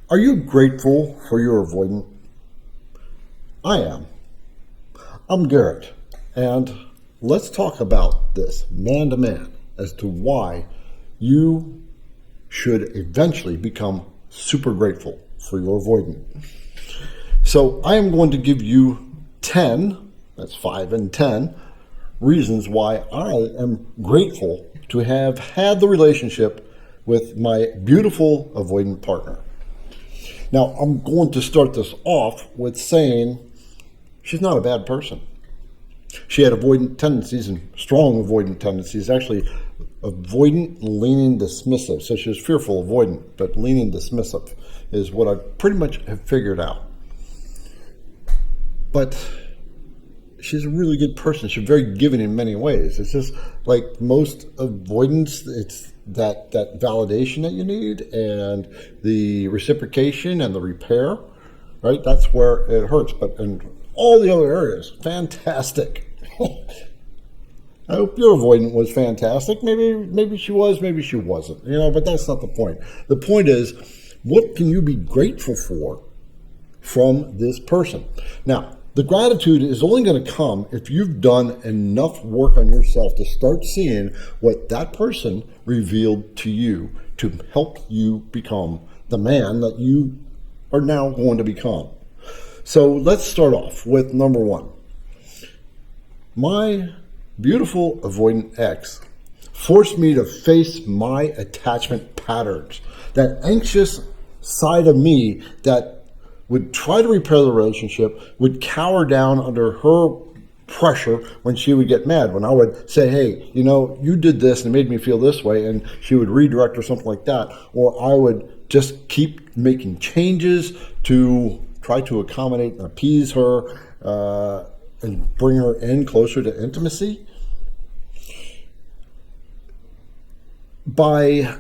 Are you grateful for your avoidant? I am. I'm Garrett, and let's talk about this man to man as to why you should eventually become super grateful for your avoidant. So I am going to give you 10, that's 5 and 10, reasons why I am grateful to have had the relationship with my beautiful avoidant partner. Now, I'm going to start this off with saying she's not a bad person. She had avoidant tendencies and strong avoidant tendencies, actually avoidant, leaning, dismissive. So she was fearful avoidant, but leaning dismissive is what I pretty much have figured out. But she's a really good person. She's very giving in many ways. It's just like most avoidance, it's that validation that you need and the reciprocation and the repair, right? That's where it hurts. But in all the other areas, fantastic. I hope your avoidant was fantastic. Maybe she was, maybe she wasn't, but that's not the point. The point is, what can you be grateful for from this person? Now, the gratitude is only going to come if you've done enough work on yourself to start seeing what that person revealed to you to help you become the man that you are now going to become. So let's start off with number 1. My beautiful avoidant ex forced me to face my attachment patterns, that anxious side of me that would try to repair the relationship, would cower down under her pressure when she would get mad. When I would say, hey, you did this and it made me feel this way, and she would redirect or something like that. Or I would just keep making changes to try to accommodate and appease her and bring her in closer to intimacy. By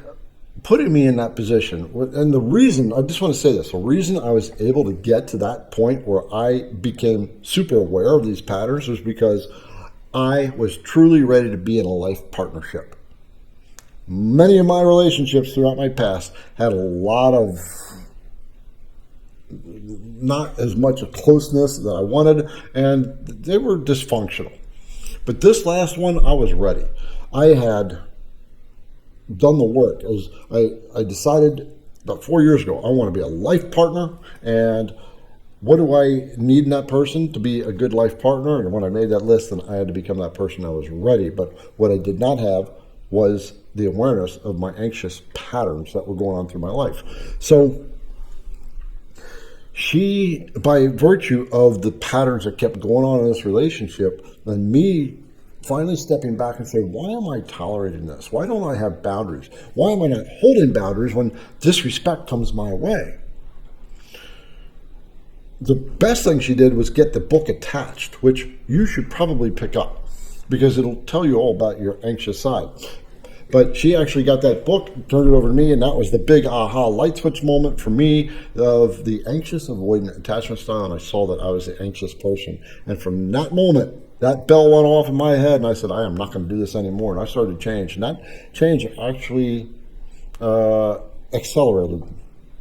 putting me in that position, and the reason, I just want to say this, the reason I was able to get to that point where I became super aware of these patterns was because I was truly ready to be in a life partnership. Many of my relationships throughout my past had a lot of not as much a closeness that I wanted, and they were dysfunctional. But this last one, I was ready. I had done the work. As I decided about 4 years ago, I want to be a life partner, and what do I need in that person to be a good life partner? And when I made that list, then I had to become that person. I was ready. But what I did not have was the awareness of my anxious patterns that were going on through my life. So she, by virtue of the patterns that kept going on in this relationship, and me finally stepping back and saying, why am I tolerating this? Why don't I have boundaries? Why am I not holding boundaries when disrespect comes my way? The best thing she did was get the book attached, which you should probably pick up because it'll tell you all about your anxious side. But she actually got that book, turned it over to me, and that was the big aha light switch moment for me of the anxious avoidant attachment style, and I saw that I was the anxious person. And from that moment, that bell went off in my head, and I said, I am not going to do this anymore. And I started to change. And that change actually accelerated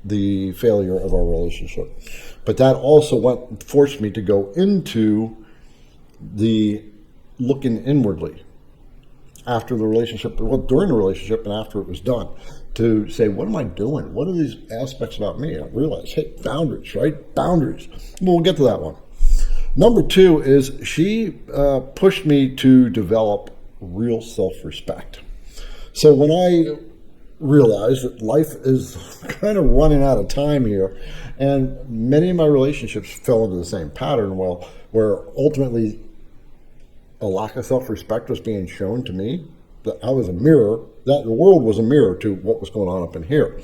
the failure of our relationship. But that also forced me to go into the looking inwardly after the relationship, well, during the relationship and after it was done, to say, what am I doing? What are these aspects about me? I realized, hey, boundaries, right? Boundaries. We'll get to that one. Number 2 is she pushed me to develop real self-respect. So when I realized that life is kind of running out of time here, and many of my relationships fell into the same pattern, where ultimately a lack of self-respect was being shown to me, that I was a mirror, that the world was a mirror to what was going on up in here.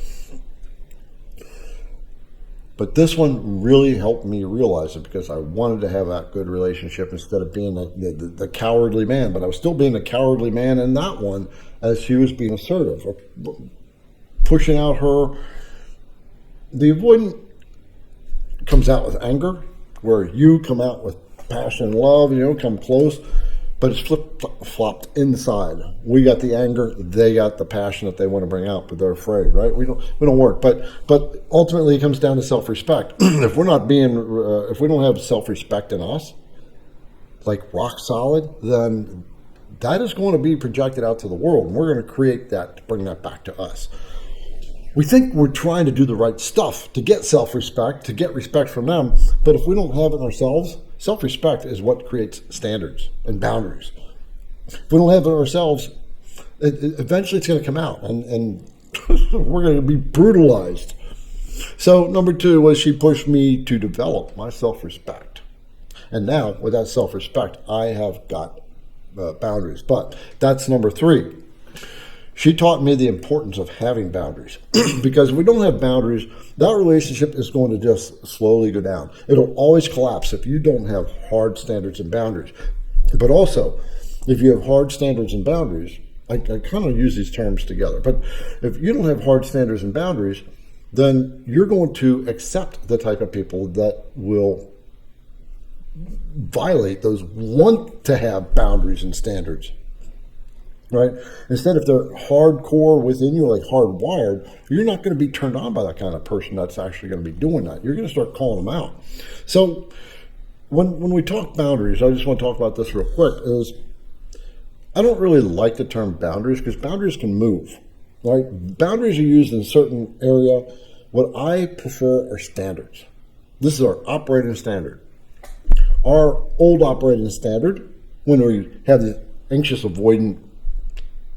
But this one really helped me realize it because I wanted to have that good relationship instead of being the cowardly man. But I was still being the cowardly man in that one as she was being assertive, or pushing out her. The avoidant comes out with anger, where you come out with passion and love, come close. but it's flip-flopped inside. We got the anger, they got the passion that they want to bring out, but they're afraid, right? We don't work. But ultimately, it comes down to self-respect. If we don't have self-respect in us, like rock solid, then that is going to be projected out to the world, and we're going to create that to bring that back to us. We think we're trying to do the right stuff to get self-respect, to get respect from them, but if we don't have it ourselves, self-respect is what creates standards and boundaries. If we don't have it ourselves, eventually it's going to come out, and we're going to be brutalized. So number 2 was she pushed me to develop my self-respect. And now, with that self-respect, I have got boundaries. But that's number 3. She taught me the importance of having boundaries. Because if we don't have boundaries, that relationship is going to just slowly go down. It'll always collapse if you don't have hard standards and boundaries. But also, if you have hard standards and boundaries, I kind of use these terms together, but if you don't have hard standards and boundaries, then you're going to accept the type of people that will violate those, want to have boundaries and standards. Right? Instead, if they're hardcore within you, like hardwired, you're not going to be turned on by that kind of person that's actually going to be doing that. You're going to start calling them out. So when we talk boundaries, I just want to talk about this real quick, is I don't really like the term boundaries because boundaries can move. Right? Boundaries are used in a certain area. What I prefer are standards. This is our operating standard. Our old operating standard, when we have the anxious-avoidant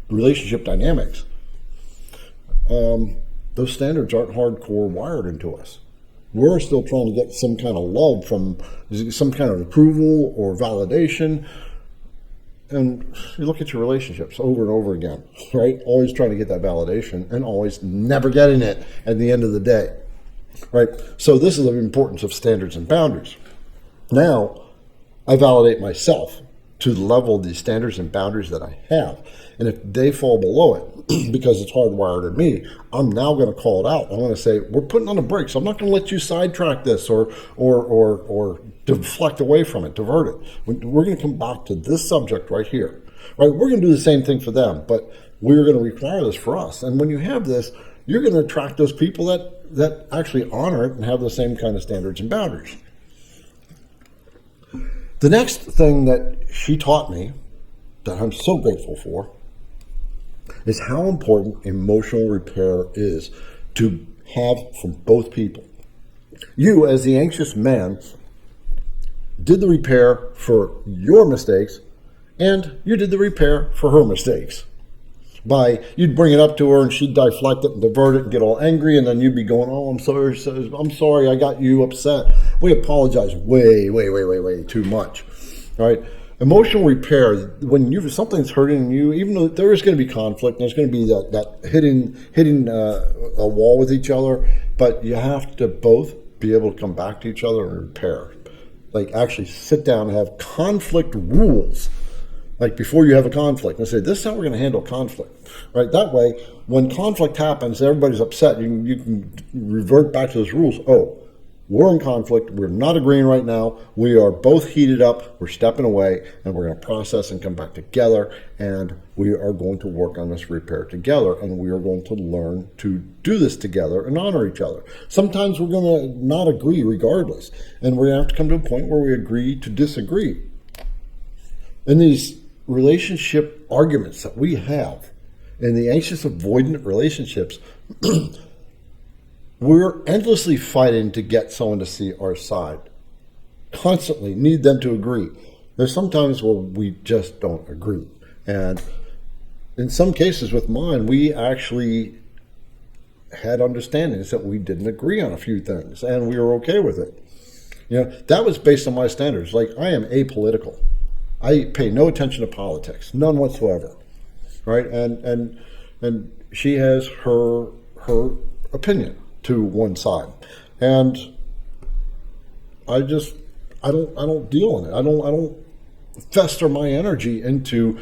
relationship dynamics, those standards aren't hardcore wired into us. We're still trying to get some kind of love from some kind of approval or validation. And you look at your relationships over and over again, right? Always trying to get that validation and always never getting it at the end of the day, right? So this is the importance of standards and boundaries. Now, I validate myself to the level of these standards and boundaries that I have. And if they fall below it, because it's hardwired in me, I'm now going to call it out. I'm going to say, we're putting on the brakes. I'm not going to let you sidetrack this or deflect away from it, divert it. We're going to come back to this subject right here. Right? We're going to do the same thing for them, but we're going to require this for us. And when you have this, you're going to attract those people that actually honor it and have the same kind of standards and boundaries. The next thing that she taught me that I'm so grateful for is how important emotional repair is to have from both people. You, as the anxious man, did the repair for your mistakes, and you did the repair for her mistakes. You'd bring it up to her and she'd deflect it and divert it and get all angry, and then you'd be going, oh, I'm sorry, I got you upset. We apologize way too much, right? Emotional repair, when something's hurting you, even though there is going to be conflict, there's going to be that hitting a wall with each other, but you have to both be able to come back to each other and repair. Like actually sit down and have conflict rules. Like before you have a conflict, and say, this is how we're going to handle conflict, right? That way, when conflict happens, everybody's upset, you can revert back to those rules. Oh, we're in conflict, we're not agreeing right now, we are both heated up, we're stepping away, and we're going to process and come back together, and we are going to work on this repair together, and we are going to learn to do this together and honor each other. Sometimes we're going to not agree regardless, and we're going to have to come to a point where we agree to disagree. In these relationship arguments that we have, in the anxious-avoidant relationships, we're endlessly fighting to get someone to see our side. Constantly need them to agree. There's sometimes where we just don't agree. And in some cases with mine, we actually had understandings that we didn't agree on a few things, and we were okay with it. That was based on my standards. Like, I am apolitical. I pay no attention to politics, none whatsoever, right? And she has her opinion to one side, and I don't deal in it. I don't fester my energy into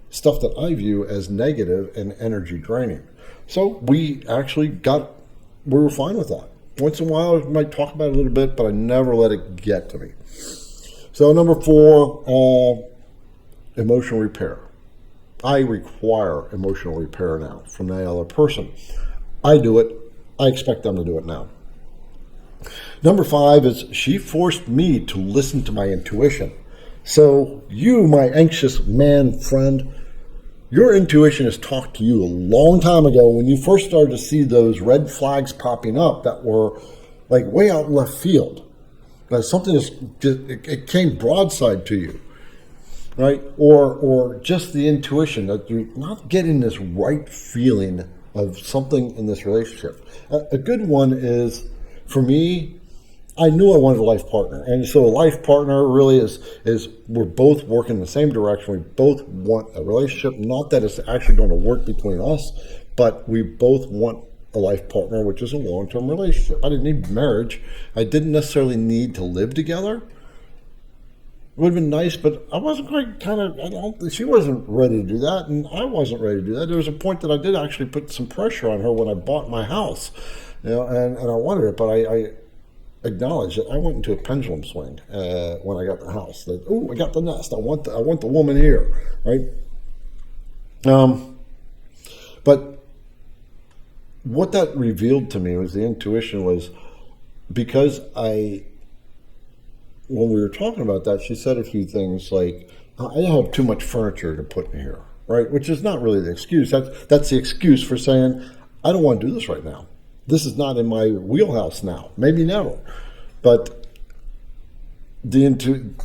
stuff that I view as negative and energy draining. So we were fine with that. Once in a while, I might talk about it a little bit, but I never let it get to me. So number 4, emotional repair. I require emotional repair now from the other person. I do it. I expect them to do it now. Number 5 is she forced me to listen to my intuition. So you, my anxious man friend, your intuition has talked to you a long time ago when you first started to see those red flags popping up that were like way out in left field. Something it came broadside to you, right? Or just the intuition that you're not getting this right feeling of something in this relationship. A good one is, for me, I knew I wanted a life partner. And so a life partner really is we're both working in the same direction. We both want a relationship. Not that it's actually going to work between us, but we both want a life partner, which is a long-term relationship. I didn't need marriage. I didn't necessarily need to live together. It would have been nice, but I wasn't quite she wasn't ready to do that, and I wasn't ready to do that. There was a point that I did actually put some pressure on her when I bought my house, and I wanted it, but I acknowledge that I went into a pendulum swing when I got the house. That, oh, I got the nest. I want the woman here, right? But what that revealed to me was the intuition was because when we were talking about that, she said a few things like, I have too much furniture to put in here, right? Which is not really the excuse. That's the excuse for saying, I don't want to do this right now. This is not in my wheelhouse now. Maybe never. But we can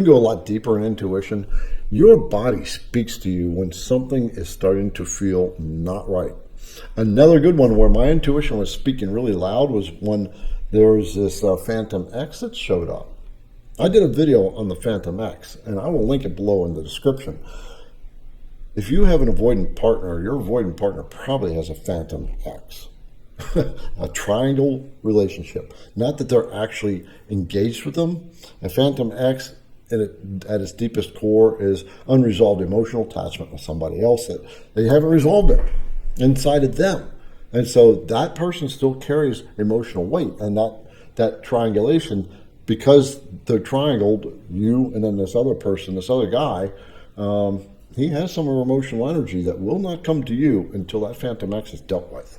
go a lot deeper in intuition. Your body speaks to you when something is starting to feel not right. Another good one where my intuition was speaking really loud was when there was this Phantom X that showed up. I did a video on the Phantom X, and I will link it below in the description. If you have an avoidant partner, your avoidant partner probably has a Phantom X, a triangle relationship. Not that they're actually engaged with them. A Phantom X, at its deepest core, is unresolved emotional attachment with somebody else that they haven't resolved it inside of them. And so that person still carries emotional weight, and that triangulation, because they're triangled, you and then this other person, this other guy, he has some emotional energy that will not come to you until that Phantom X is dealt with.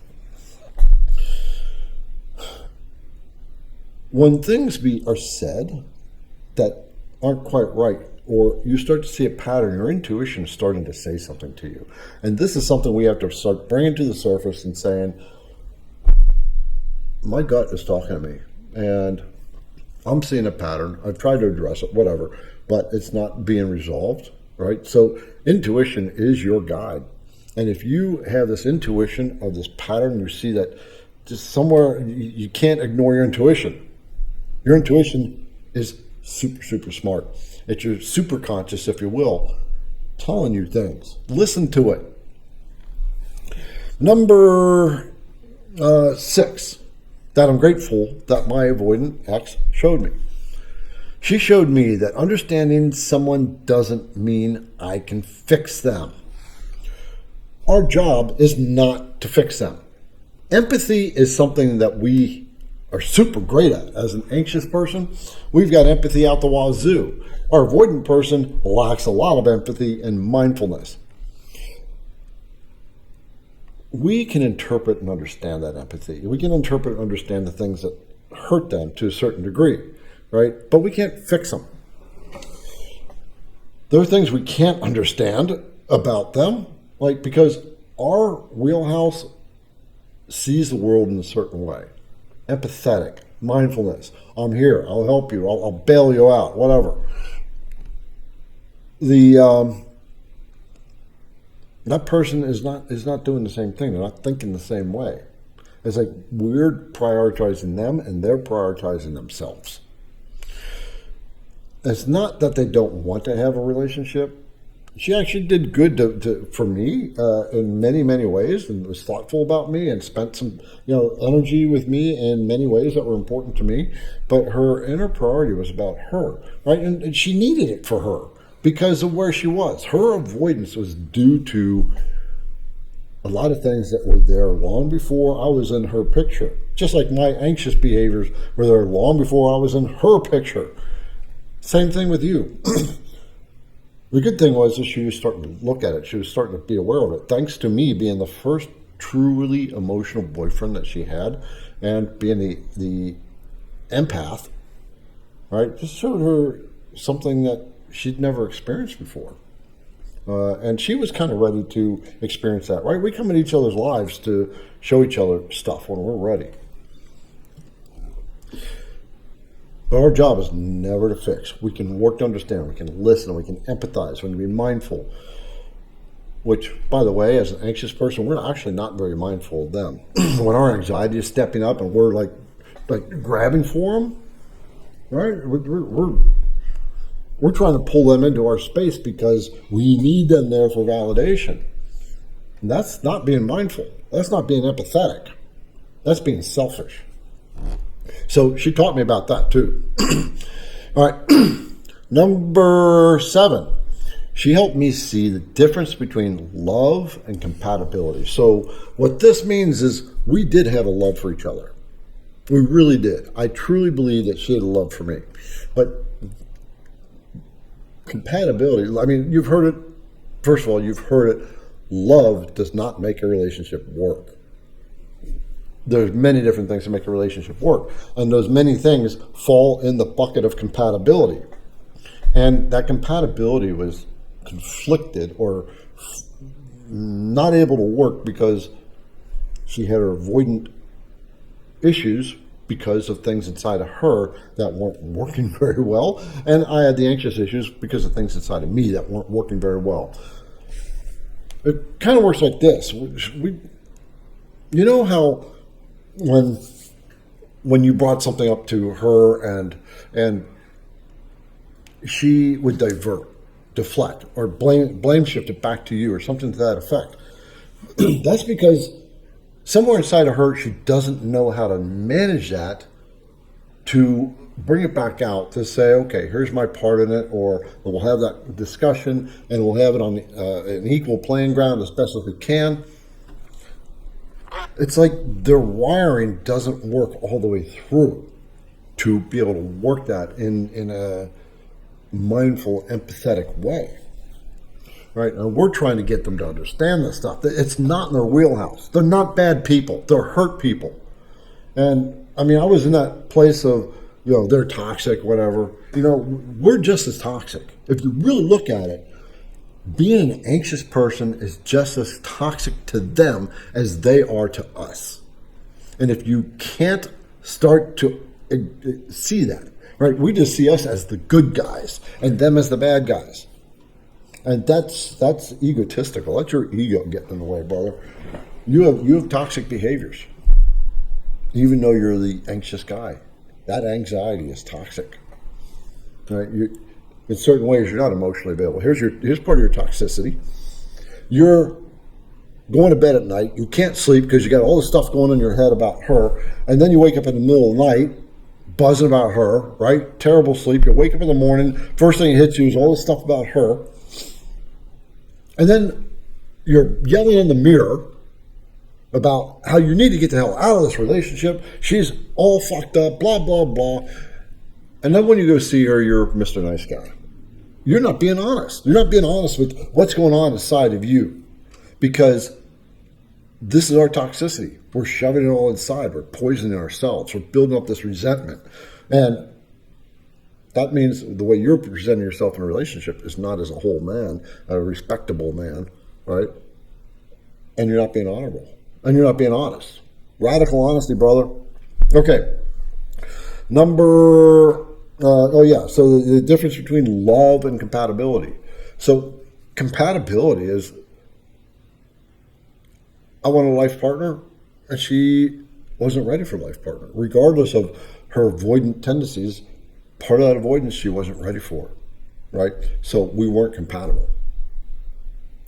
When things are said that aren't quite right, or you start to see a pattern, your intuition is starting to say something to you. And this is something we have to start bringing to the surface and saying, my gut is talking to me, and I'm seeing a pattern. I've tried to address it, whatever, but it's not being resolved, right? So intuition is your guide. And if you have this intuition of this pattern, you see that just somewhere, you can't ignore your intuition. Your intuition is super, super smart. It's your super conscious, if you will, telling you things. Listen to it. Number 6, that I'm grateful that my avoidant ex showed me. She showed me that understanding someone doesn't mean I can fix them. Our job is not to fix them. Empathy is something that we are super great at. As an anxious person, we've got empathy out the wazoo. Our avoidant person lacks a lot of empathy and mindfulness. We can interpret and understand that empathy. We can interpret and understand the things that hurt them to a certain degree, right? But we can't fix them. There are things we can't understand about them, like because our wheelhouse sees the world in a certain way. Empathetic, mindfulness. I'm here. I'll help you. I'll bail you out. Whatever. That person is not doing the same thing. They're not thinking the same way. It's like we're prioritizing them and they're prioritizing themselves. It's not that they don't want to have a relationship. She actually did good for me in many, many ways, and was thoughtful about me and spent some energy with me in many ways that were important to me. But her inner priority was about her, right? And she needed it for her because of where she was. Her avoidance was due to a lot of things that were there long before I was in her picture. Just like my anxious behaviors were there long before I was in her picture. Same thing with you. The good thing was that she was starting to look at it. She was starting to be aware of it, thanks to me being the first truly emotional boyfriend that she had, and being the empath, right? Just showed her something that she'd never experienced before. And she was kind of ready to experience that, right? We come in each other's lives to show each other stuff when we're ready. But our job is never to fix. We can work to understand, we can listen, we can empathize, we can be mindful. Which, by the way, as an anxious person, we're actually not very mindful of them. When our anxiety is stepping up and we're like grabbing for them, right? We're trying to pull them into our space because we need them there for validation. And that's not being mindful. That's not being empathetic. That's being selfish. So she taught me about that too. All right. Number 7. She helped me see the difference between love and compatibility. So what this means is we did have a love for each other. We really did. I truly believe that she had a love for me. But compatibility, I mean, you've heard it. First of all, you've heard it. Love does not make a relationship work. There's many different things that make a relationship work. And those many things fall in the bucket of compatibility. And that compatibility was conflicted or not able to work because she had her avoidant issues because of things inside of her that weren't working very well. And I had the anxious issues because of things inside of me that weren't working very well. It kind of works like this. You know how when you brought something up to her and she would deflect, or blame shift it back to you or something to that effect. That's because somewhere inside of her, she doesn't know how to manage that to bring it back out to say, okay, here's my part in it, or we'll have that discussion and we'll have it on an equal playing ground as best as we can. It's like their wiring doesn't work all the way through to be able to work that in a mindful, empathetic way. Right? And we're trying to get them to understand this stuff. It's not in their wheelhouse. They're not bad people. They're hurt people. And I mean, I was in that place of, they're toxic, whatever. We're just as toxic. If you really look at it, being an anxious person is just as toxic to them as they are to us. And if you can't start to see that, right? We just see us as the good guys and them as the bad guys. And that's egotistical. That's your ego getting in the way, brother. You have toxic behaviors, even though you're the anxious guy. That anxiety is toxic, right? In certain ways, you're not emotionally available. Here's part of your toxicity. You're going to bed at night. You can't sleep because you got all this stuff going on in your head about her, and then you wake up in the middle of the night buzzing about her, right? Terrible sleep. You wake up in the morning. First thing that hits you is all this stuff about her. And then you're yelling in the mirror about how you need to get the hell out of this relationship. She's all fucked up, blah, blah, blah. And then when you go see her, you're Mr. Nice Guy. You're not being honest. You're not being honest with what's going on inside of you. Because this is our toxicity. We're shoving it all inside. We're poisoning ourselves. We're building up this resentment. And that means the way you're presenting yourself in a relationship is not as a whole man, a respectable man, right? And you're not being honorable. And you're not being honest. Radical honesty, brother. Okay. So the difference between love and compatibility. So compatibility is, I want a life partner, and she wasn't ready for a life partner. Regardless of her avoidant tendencies, part of that avoidance she wasn't ready for, right? So we weren't compatible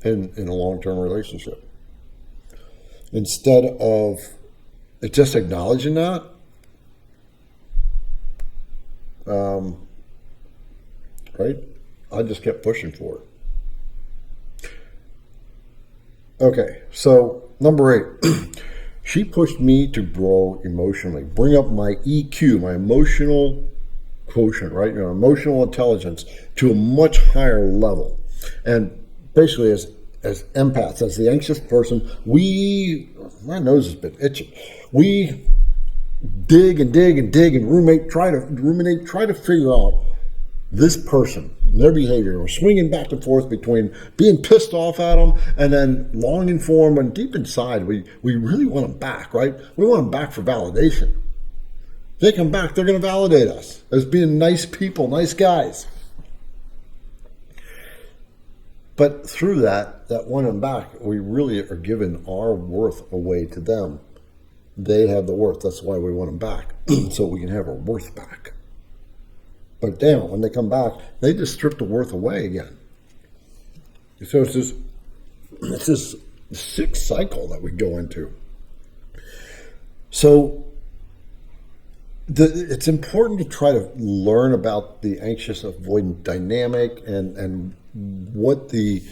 in a long-term relationship. Instead of just acknowledging that, right? I just kept pushing for it. Okay, so number 8, she pushed me to grow emotionally, bring up my EQ, my emotional quotient, right? Emotional intelligence to a much higher level. And basically, as empaths, as the anxious person, my nose has been itching. We dig and dig and dig and ruminate, try to figure out this person, their behavior. We're swinging back and forth between being pissed off at them and then longing for them. And deep inside, we really want them back, right? We want them back for validation. If they come back, they're going to validate us as being nice people, nice guys. But through that wanting them back, we really are giving our worth away to them. They have the worth. That's why we want them back, so we can have our worth back. But damn, when they come back, they just strip the worth away again. So it's this sick cycle that we go into. So it's important to try to learn about the anxious-avoidant dynamic and what the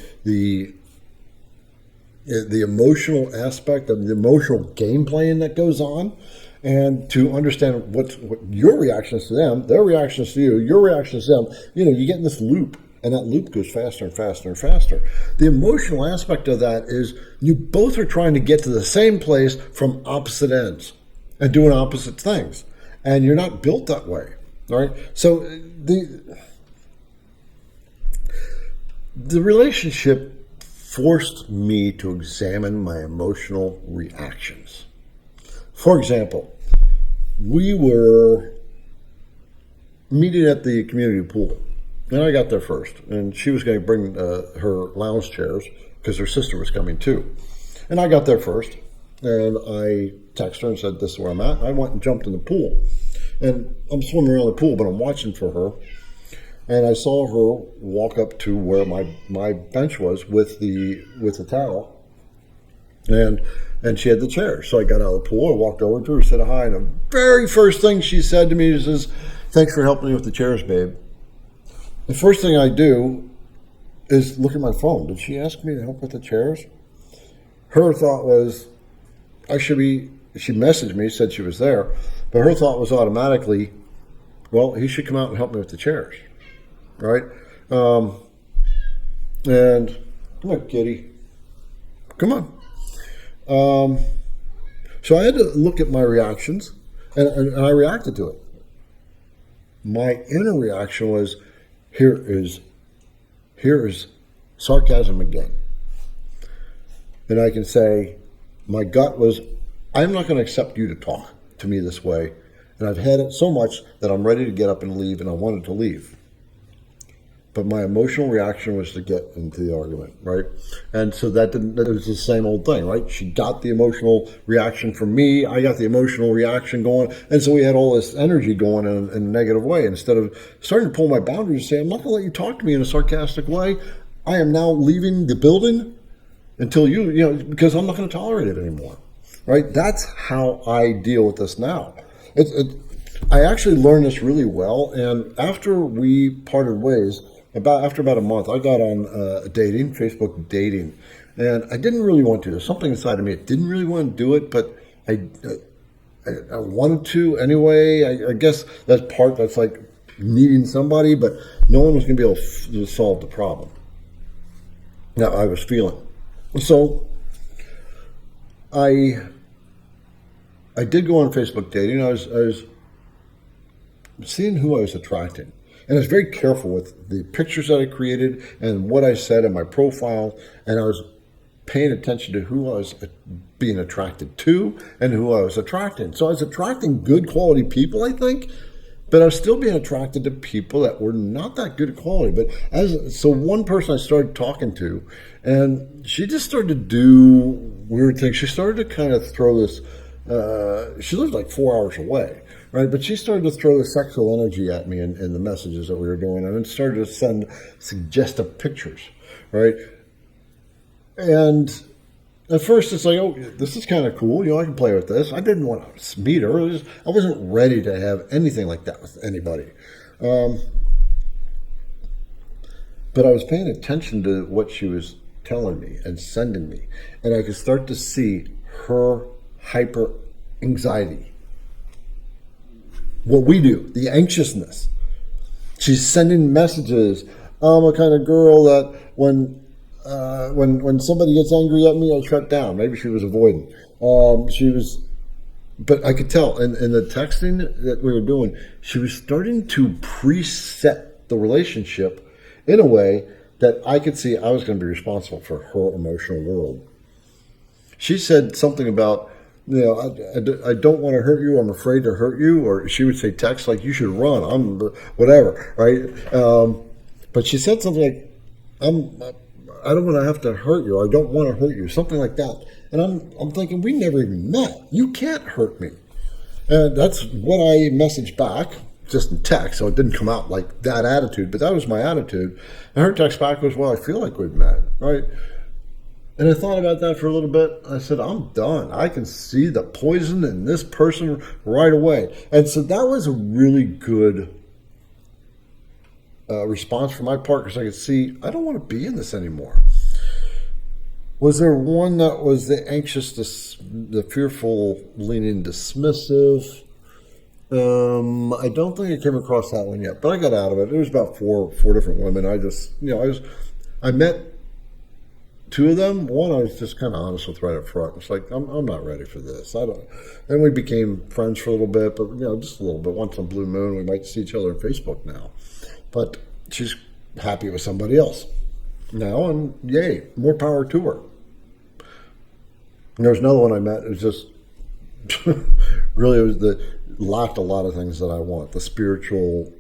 emotional aspect of the emotional game playing that goes on, and to understand what your reactions to them, their reactions to you, your reactions to them. You get in this loop, and that loop goes faster and faster and faster. The emotional aspect of that is you both are trying to get to the same place from opposite ends and doing opposite things, and you're not built that way, right? So the relationship forced me to examine my emotional reactions. For example, we were meeting at the community pool, and I got there first, and she was going to bring her lounge chairs because her sister was coming too. And I got there first, and I texted her and said, "This is where I'm at." I went and jumped in the pool, and I'm swimming around the pool, but I'm watching for her. And I saw her walk up to where my bench was with the towel, and she had the chair. So I got out of the pool, I walked over to her, said hi, and the very first thing she said to me is, "Thanks for helping me with the chairs, babe." The first thing I do is look at my phone. Did she ask me to help with the chairs? Her thought was, she messaged me, said she was there, but her thought was automatically, well, he should come out and help me with the chairs. Right? And come on, kitty. Come on. So I had to look at my reactions, and I reacted to it. My inner reaction was, here is sarcasm again. And I can say, my gut was, I'm not going to accept you to talk to me this way. And I've had it so much that I'm ready to get up and leave, and I wanted to leave. But my emotional reaction was to get into the argument, right? And so that was the same old thing, right? She got the emotional reaction from me. I got the emotional reaction going. And so we had all this energy going in a negative way. Instead of starting to pull my boundaries and say, I'm not going to let you talk to me in a sarcastic way. I am now leaving the building until because I'm not going to tolerate it anymore, right? That's how I deal with this now. I actually learned this really well. And after we parted ways, after about a month, I got on Facebook dating, and I didn't really want to. There's something inside of me that didn't really want to do it, but I wanted to anyway. I guess that's like needing somebody, but no one was going to be able to solve the problem that I was feeling. So I did go on Facebook dating. I was seeing who I was attracting. And I was very careful with the pictures that I created and what I said in my profile. And I was paying attention to who I was being attracted to and who I was attracting. So I was attracting good quality people, I think, but I was still being attracted to people that were not that good quality. But so one person I started talking to, and she just started to do weird things. She started to kind of throw this, she lived like 4 hours away. Right, but she started to throw the sexual energy at me in the messages that we were doing, and then started to send suggestive pictures, right? And at first it's like, oh, this is kind of cool, I can play with this. I didn't want to meet her. I wasn't ready to have anything like that with anybody. But I was paying attention to what she was telling me and sending me, and I could start to see her hyper anxiety. What we do, the anxiousness. She's sending messages I'm a kind of girl that when somebody gets angry at me, I shut down. Maybe she was avoidant. She was, but I could tell in the texting that we were doing, she was starting to preset the relationship in a way that I could see I was going to be responsible for her emotional world. She said something about, I don't want to hurt you. I'm afraid to hurt you. Or she would say text like, you should run. I'm whatever, right? But she said something like, I don't want to have to hurt you. I don't want to hurt you. Something like that. And I'm thinking, we never even met. You can't hurt me. And that's what I messaged back, just in text. So it didn't come out like that attitude, but that was my attitude. And her text back was, well, I feel like we've met, right? And I thought about that for a little bit. I said, I'm done. I can see the poison in this person right away. And so that was a really good response from my part, because I could see I don't want to be in this anymore. Was there one that was the anxious, the fearful, leaning dismissive? I don't think I came across that one yet, but I got out of it. It was about four different women. I met two of them. One I was just kind of honest with right up front. It's like, I'm not ready for this. I don't. Then we became friends for a little bit, but just a little bit. Once on Blue Moon, we might see each other on Facebook now. But she's happy with somebody else now, and yay, more power to her. And there was another one I met. It was just really, lacked a lot of things that I want. The spiritual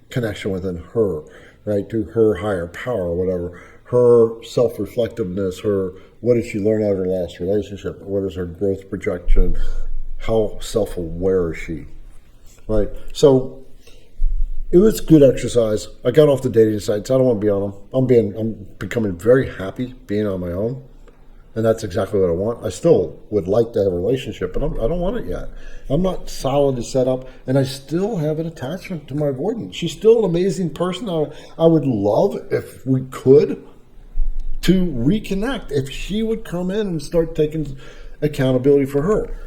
connection within her, right, to her higher power, or whatever. Her self-reflectiveness, what did she learn out of her last relationship? What is her growth projection? How self-aware is she, right? So it was good exercise. I got off the dating sites. I don't want to be on them. I'm becoming very happy being on my own. And that's exactly what I want. I still would like to have a relationship, but I don't want it yet. I'm not solidly set up, and I still have an attachment to my avoidant. She's still an amazing person. I would love, if we could, to reconnect. If she would come in and start taking accountability for her.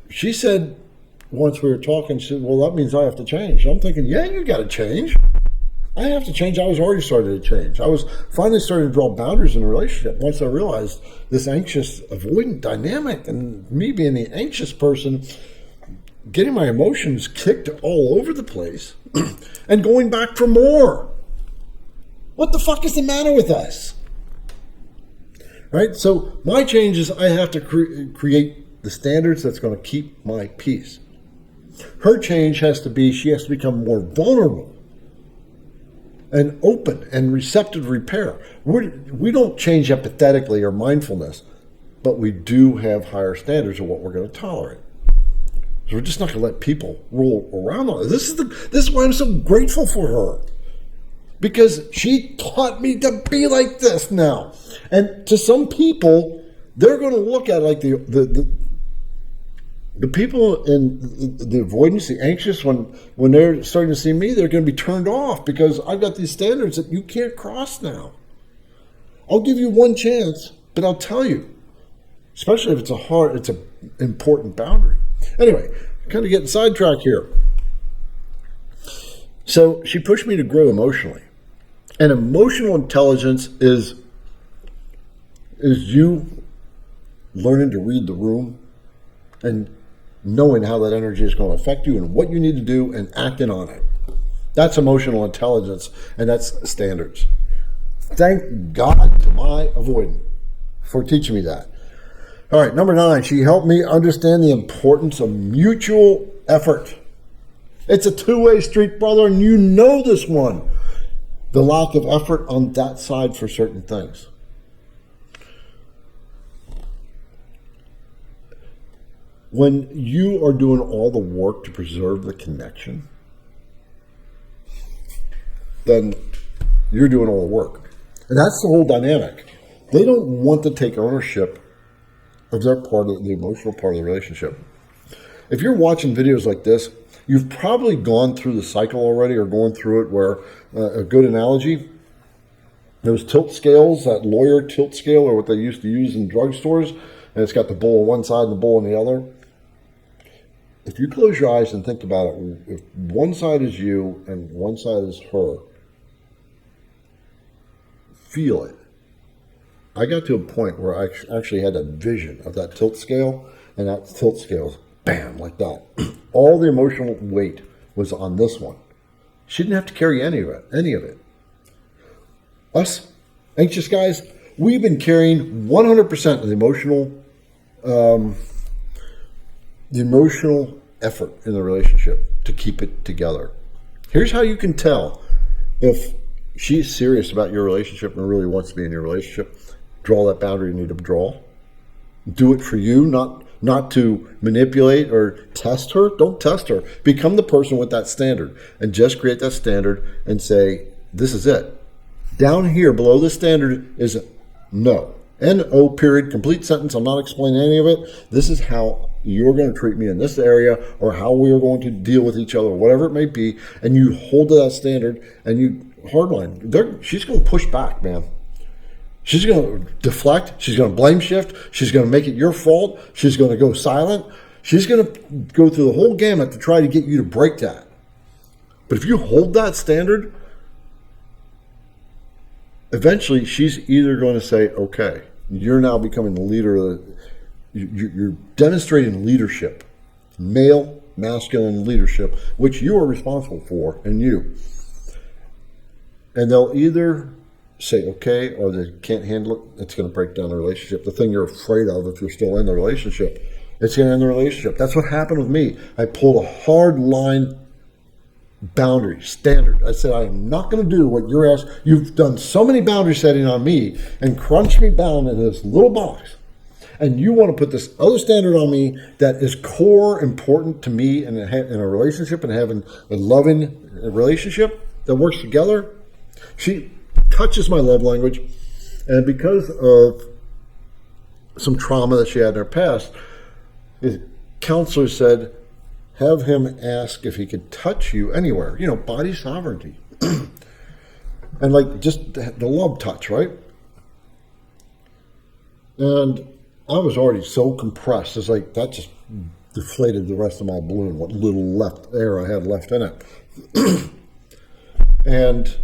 She said, once we were talking, she said, well, that means I have to change. I'm thinking, yeah, you got to change. I have to change. I was already starting to change. I was finally starting to draw boundaries in a relationship once I realized this anxious avoidant dynamic, and me being the anxious person, getting my emotions kicked all over the place and going back for more. What the fuck is the matter with us? Right? So my change is I have to create the standards that's going to keep my peace. Her change has to be, she has to become more vulnerable and open and receptive to repair. We don't change empathetically or mindfulness, but we do have higher standards of what we're going to tolerate. So we're just not going to let people roll around on it. This is why I'm so grateful for her, because she taught me to be like this now. And to some people, they're going to look at it like the people in the avoidance, the anxious, when they're starting to see me, they're going to be turned off because I've got these standards that you can't cross now. I'll give you one chance, but I'll tell you, especially if it's an important boundary. Anyway, kind of getting sidetracked here. So she pushed me to grow emotionally. And emotional intelligence is you learning to read the room and knowing how that energy is going to affect you and what you need to do and acting on it. That's emotional intelligence, and that's standards. Thank God to my avoidant for teaching me that. All right, number 9, she helped me understand the importance of mutual effort. It's a two-way street, brother, and you know this one. The lack of effort on that side for certain things. When you are doing all the work to preserve the connection, then you're doing all the work. And that's the whole dynamic. They don't want to take ownership of their part of the emotional part of the relationship. If you're watching videos like this, you've probably gone through the cycle already, or going through it where a good analogy, those tilt scales, that lawyer tilt scale, or what they used to use in drugstores, and it's got the bowl on one side and the bowl on the other. if you close your eyes and think about it, if one side is you and one side is her, feel it. I got to a point where I actually had that vision of that tilt scale, and that tilt scale, bam, like that. All the emotional weight was on this one. She didn't have to carry any of it. Us, anxious guys, we've been carrying 100% of the emotional effort in the relationship to keep it together. Here's how you can tell if she's serious about your relationship and really wants to be in your relationship. Draw that boundary you need to draw. Do it for you, not to manipulate or test her. Don't test her. Become the person with that standard and just create that standard and say, this is it. Down here below the standard is no. N-O period, complete sentence. I'm not explaining any of it. This is how you're going to treat me in this area, or how we are going to deal with each other, whatever it may be. And you hold to that standard and you hardline. She's going to push back, man. She's going to deflect. She's going to blame shift. She's going to make it your fault. She's going to go silent. She's going to go through the whole gamut to try to get you to break that. But if you hold that standard, eventually she's either going to say, okay, you're now becoming the leader. You're demonstrating leadership, male, masculine leadership, which you are responsible for, and you. And they'll either say okay, or they can't handle it. It's going to break down the relationship. The thing you're afraid of, if you're still in the relationship, it's going to end the relationship. That's what happened with me. I pulled a hard line boundary standard. I said, I am not going to do what you're asking. You've done so many boundary setting on me and crunched me down in this little box. And you want to put this other standard on me that is core important to me in a relationship and having a loving relationship that works together. She touches my love language, and because of some trauma that she had in her past, the counselor said, have him ask if he could touch you anywhere, body sovereignty. And like just the love touch, right? And I was already so compressed. It's like that just deflated the rest of my balloon, what little left air I had left in it. And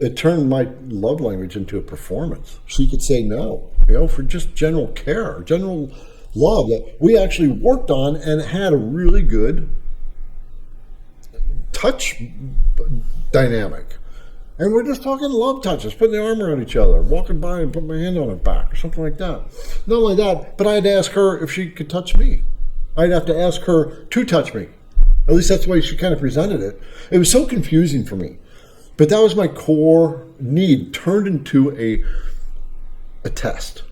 it turned my love language into a performance. She could say no, for just general care, general love that we actually worked on and had a really good touch dynamic. And we're just talking love touches, putting the arm around each other, walking by and putting my hand on her back or something like that. Not only that, but I had to ask her if she could touch me. I'd have to ask her to touch me. At least that's the way she kind of presented it. It was so confusing for me. But that was my core need turned into a test.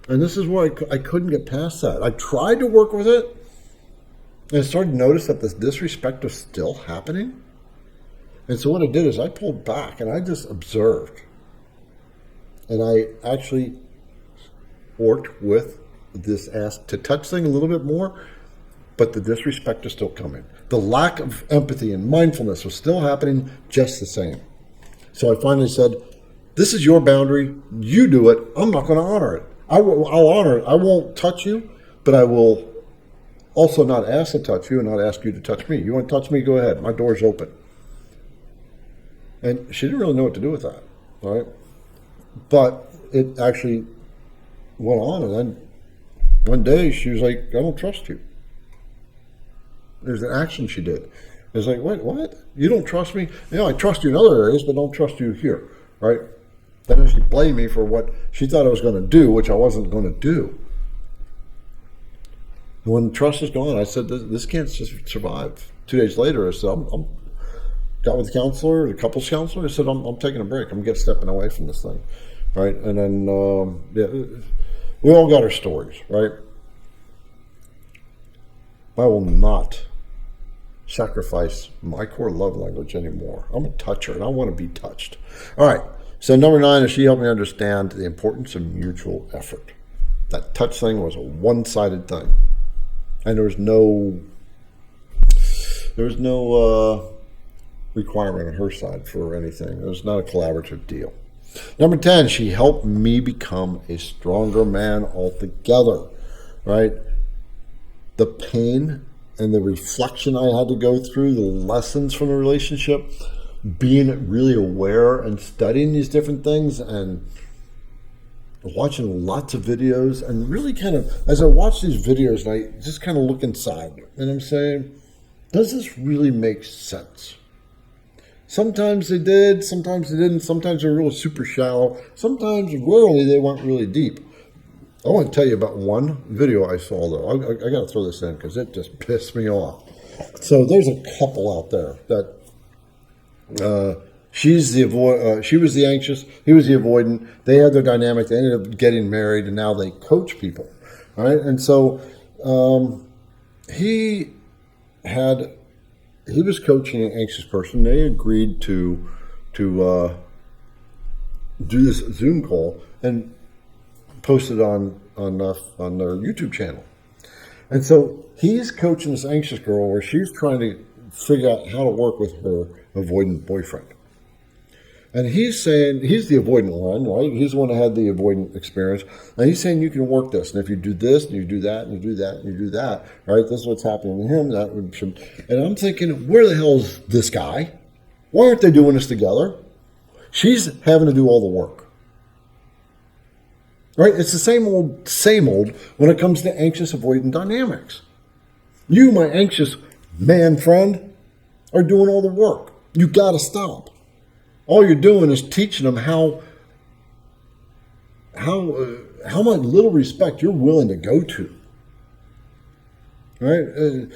And this is where I couldn't get past that. I tried to work with it, and I started to notice that this disrespect was still happening. And so what I did is I pulled back, and I just observed. And I actually worked with this ask to touch thing a little bit more, but the disrespect is still coming. The lack of empathy and mindfulness was still happening just the same. So I finally said, this is your boundary. You do it. I'm not going to honor it. I'll honor it. I won't touch you, but I will also not ask to touch you and not ask you to touch me. You want to touch me? Go ahead. My door's open. And she didn't really know what to do with that, right? But it actually went on, and then one day she was like, I don't trust you. There's an action she did. It's like, what? You don't trust me? I trust you in other areas, but don't trust you here, right? Then she blamed me for what she thought I was going to do, which I wasn't going to do. When trust is gone, I said, this can't just survive. 2 days later, I said, I'm got with the counselor, the couples counselor. I said, I'm taking a break. I'm stepping away from this thing, right? And then, we all got our stories, right? I will not sacrifice my core love language anymore. I'm a toucher, and I want to be touched. All right. So number 9 is she helped me understand the importance of mutual effort. That touch thing was a one-sided thing, and there was no requirement on her side for anything. It was not a collaborative deal. Number 10, she helped me become a stronger man altogether, right? the pain and the reflection I had to go through, the lessons from the relationship, being really aware and studying these different things and watching lots of videos, and really kind of, as I watch these videos, and I just kind of look inside and I'm saying, does this really make sense? Sometimes they did, sometimes they didn't, sometimes they're really super shallow, sometimes rarely they weren't really deep. I want to tell you about one video I saw, though. I got to throw this in because it just pissed me off. So there's a couple out there that she was the anxious, he was the avoidant. They had their dynamic. They ended up getting married, and now they coach people, right? And so he was coaching an anxious person. They agreed to do this Zoom call and posted on their YouTube channel. And so he's coaching this anxious girl where she's trying to figure out how to work with her avoidant boyfriend. And he's saying, he's the avoidant one, right? He's the one that had the avoidant experience. And he's saying you can work this. And if you do this, and you do that, and you do that, and you do that, right? This is what's happening to him. And I'm thinking, where the hell is this guy? Why aren't they doing this together? She's having to do all the work. Right? It's the same old when it comes to anxious avoidant dynamics. You, my anxious man friend, are doing all the work. You got to stop. All you're doing is teaching them how much little respect you're willing to go to. Right?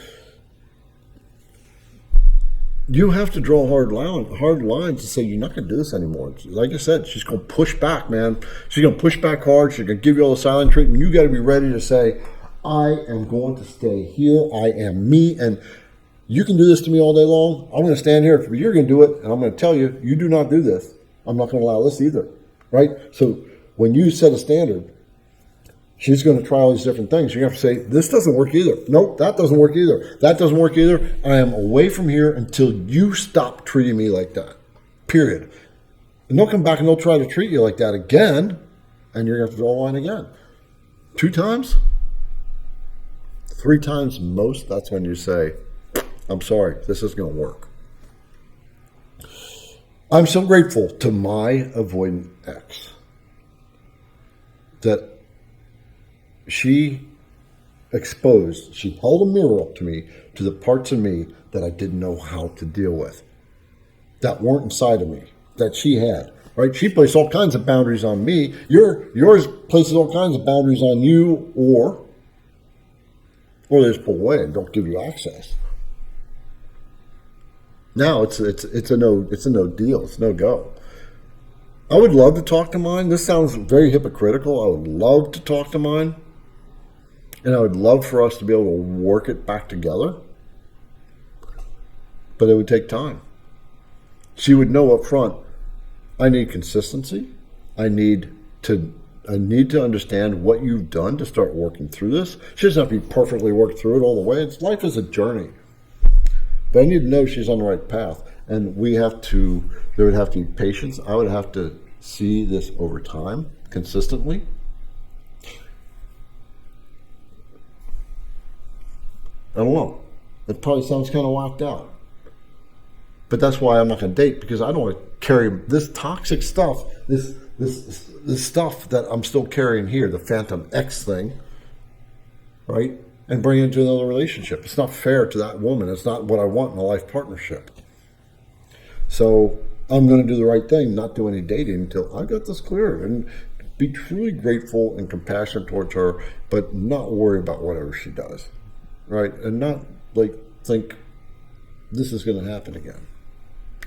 You have to draw hard lines to say you're not going to do this anymore. Like I said, she's going to push back, man. She's going to push back hard. She's going to give you all the silent treatment. You got to be ready to say, I am going to stay here. I am me. And you can do this to me all day long. I'm going to stand here. You're going to do it. And I'm going to tell you, you do not do this. I'm not going to allow this either. Right? So when you set a standard, she's going to try all these different things. You're going to have to say, this doesn't work either. Nope, that doesn't work either. That doesn't work either. I am away from here until you stop treating me like that. Period. And they'll come back and they'll try to treat you like that again, and you're going to have to draw a line again. 2 times? 3 times most, that's when you say, I'm sorry, this isn't going to work. I'm so grateful to my avoidant ex that she held a mirror up to me, to the parts of me that I didn't know how to deal with, that weren't inside of me, that she had, right? She placed all kinds of boundaries on me. Yours places all kinds of boundaries on you, or they just pull away and don't give you access. Now it's a no deal. It's no go. I would love to talk to mine. This sounds very hypocritical. I would love to talk to mine. And I would love for us to be able to work it back together. But it would take time. She would know up front, I need consistency. I need to understand what you've done to start working through this. She doesn't have to be perfectly worked through it all the way. Life is a journey. But I need to know she's on the right path. And there would have to be patience. I would have to see this over time, consistently. I don't know. It probably sounds kind of whacked out. But that's why I'm not going to date, because I don't want to carry this toxic stuff, this stuff that I'm still carrying here, the Phantom X thing, right? And bring it into another relationship. It's not fair to that woman. It's not what I want in a life partnership. So I'm going to do the right thing, not do any dating until I got this clear, and be truly grateful and compassionate towards her, but not worry about whatever she does, right? And not think this is going to happen again.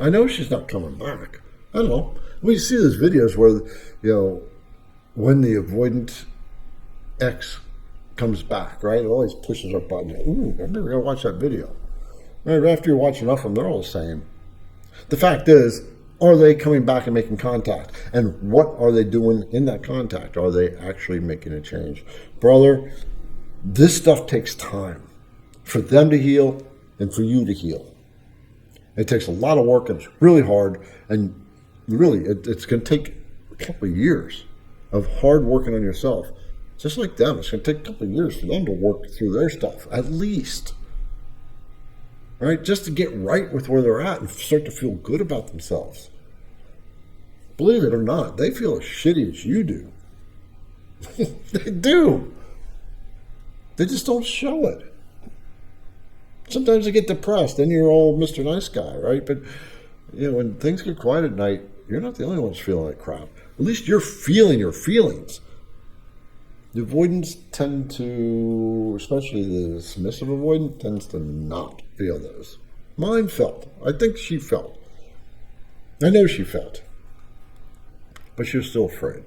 I know she's not coming back. I don't know. We see these videos where, when the avoidant ex comes back, right? It always pushes our button. Ooh, I'm never going to watch that video. Right after you watch enough of them, they're all the same. The fact is, are they coming back and making contact? And what are they doing in that contact? Are they actually making a change? Brother, this stuff takes time for them to heal and for you to heal. It takes a lot of work, and it's really hard, and really it's going to take a couple of years of hard working on yourself Just like them, it's going to take a couple of years for them to work through their stuff, at least. Right? Just to get right with where they're at and start to feel good about themselves. Believe it or not, they feel as shitty as you do. They do. They just don't show it. Sometimes they get depressed, then you're all Mr. Nice Guy, right? But when things get quiet at night, you're not the only ones feeling like crap. At least you're feeling your feelings. The avoidants tend to, especially the submissive avoidant, tends to not feel those. Mine felt. I think she felt. I know she felt. But she was still afraid.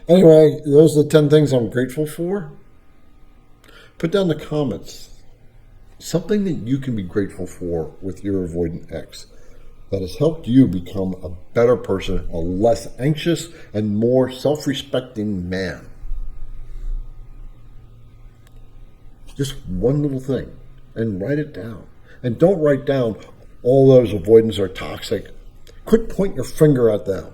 Anyway, those are the 10 things I'm grateful for. Put down in the comments something that you can be grateful for with your avoidant ex that has helped you become a better person, a less anxious and more self-respecting man. Just one little thing, and write it down. And don't write down all those avoidants are toxic. Quit pointing your finger at them.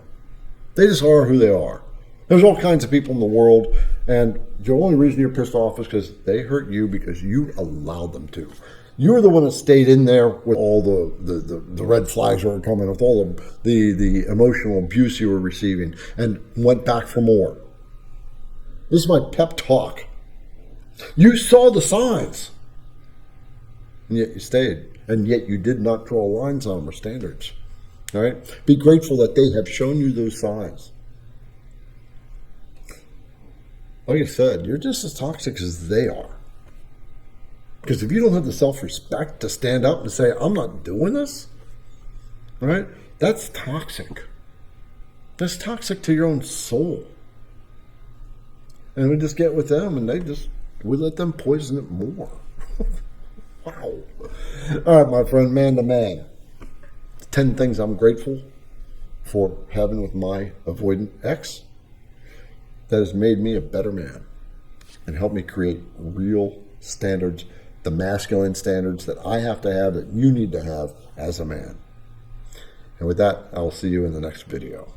They just are who they are. There's all kinds of people in the world, and the only reason you're pissed off is because they hurt you because you allowed them to. You're the one that stayed in there with all the red flags that were coming, with all the emotional abuse you were receiving, and went back for more. This is my pep talk. You saw the signs, and yet you stayed, and yet you did not draw lines on them or standards. All right? Be grateful that they have shown you those signs. Like I said, you're just as toxic as they are. Because if you don't have the self-respect to stand up and say, I'm not doing this, right? That's toxic. That's toxic to your own soul. And we just get with them and we let them poison it more. Wow. All right, my friend, man to man. 10 things I'm grateful for having with my avoidant ex that has made me a better man and helped me create real standards, the masculine standards that I have to have, that you need to have as a man. And with that, I'll see you in the next video.